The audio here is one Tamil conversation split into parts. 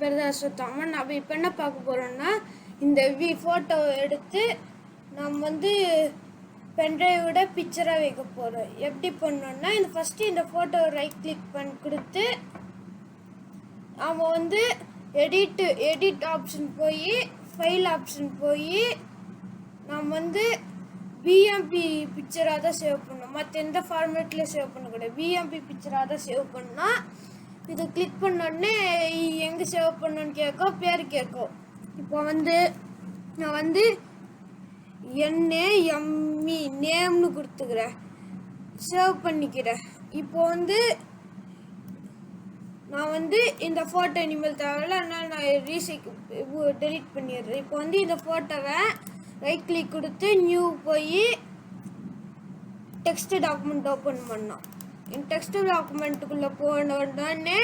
பேர் தான் அஸ்வத்தாமன். நம்ம இப்போ என்ன பார்க்க போகிறோம்னா, இந்த ஃபோட்டோ எடுத்து நம்ம வந்து பென்ட்ரைவோட பிக்சராக வைக்க போகிறோம். எப்படி பண்ணோன்னா, ஃபஸ்ட்டு இந்த ஃபோட்டோ ரைட் கிளிக் பண்ணி கொடுத்து நம்ம வந்து எடிட் ஆப்ஷன் போய் ஃபைல் ஆப்ஷன் போய் நம்ம வந்து பிஎம்பி பிக்சராக தான் சேவ் பண்ணணும். மற்ற எந்த ஃபார்மேட்டில் சேவ் பண்ணக்கூடாது. பிஎம்பி பிக்சராக தான் சேவ் பண்ணால் இதை கிளிக் பண்ணோடனே எங்கே சேவ் பண்ணணுன்னு கேட்கும், பேர் கேட்கும். இப்போ வந்து நான் வந்து NAME நேம்னு கொடுத்துக்கிறேன், சேவ் பண்ணிக்கிறேன். இப்போ வந்து நான் வந்து இந்த ஃபோட்டோ இனிமேல் தேவையில்ல, அதனால் நான் டெலீட் பண்ணிடுறேன். இப்போ வந்து இந்த ஃபோட்டோவை ரைட் கிளிக் கொடுத்து நியூ போய் டெக்ஸ்ட் டாக்குமெண்ட் ஓப்பன் பண்ணோம். இந்த டெக்ஸ்ட் டாக்குமெண்ட்டுக்குள்ளே போன உடனே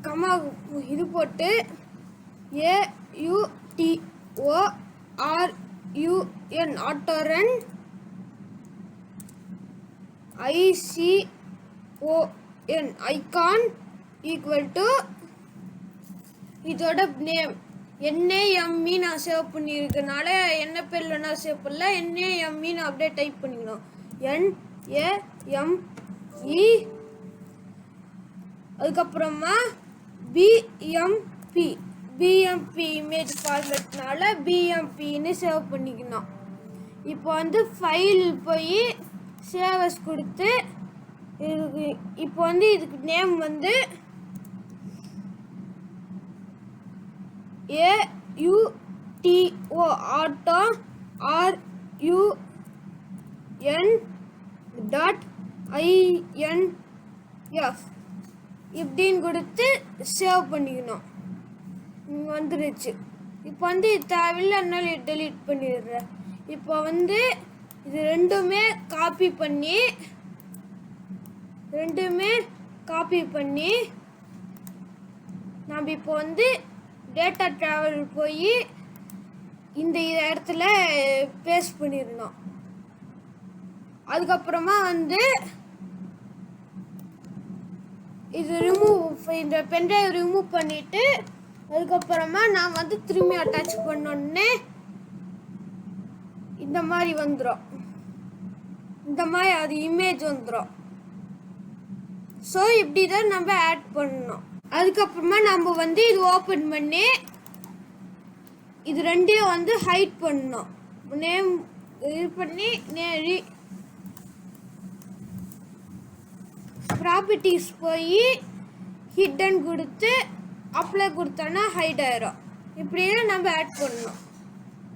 கமா இது போட்டு AUTORUN ஆட்டோரன் ICON icon equal to இதோட நேம் NAME நான் சேவ் பண்ணியிருக்கனால என்ன பேரில் நான் சேவ் பண்ணல, NAME நான் அப்படியே டைப் பண்ணிக்கணும். NAME அதுக்கப்புறமா BMP இமேஜ் ஃபார்மேட்னால BMPன்னு சேவ் பண்ணிக்கணும். இப்போ வந்து ஃபைல் போய் சேவஸ் கொடுத்து இப்போ வந்து இதுக்கு நேம் வந்து AUTO ஆட்டோ RUN.INF இப்படின்னு கொடுத்து சேவ் பண்ணிக்கணும். வந்துருச்சு. இப்போ வந்து இது தேவையில்லை, டெலீட் பண்ணிடுறேன். இப்போ வந்து இது ரெண்டுமே காப்பி பண்ணி நம்ம இப்போ வந்து டேட்டா ட்ராவல் போய் இந்த இடத்துல பேஸ்ட் பண்ணிடணும். அதுக்கப்புறமா வந்து இது இந்த பென்ட்ரைவ் ரிமூவ் பண்ணிட்டு அதுக்கப்புறமா நான் வந்து திரும்பி அட்டாச் பண்ணோடனே இந்த மாதிரி வந்துடும். இந்த மாதிரி அது இமேஜ் வந்துடும். ஸோ இப்படி தான் நம்ம ஆட் பண்ணணும். அதுக்கப்புறமா நம்ம வந்து இது ஓப்பன் பண்ணி இது ரெண்டையும் வந்து ஹைட் பண்ணணும். நேம் இது பண்ணி ப்ராப்பர்ட்டிஸ் போய் ஹிட்டன் கொடுத்து அப்ளை கொடுத்தோன்னா ஹைட் ஆயிரும். இப்படியே நம்ம ஆட் பண்ணணும்.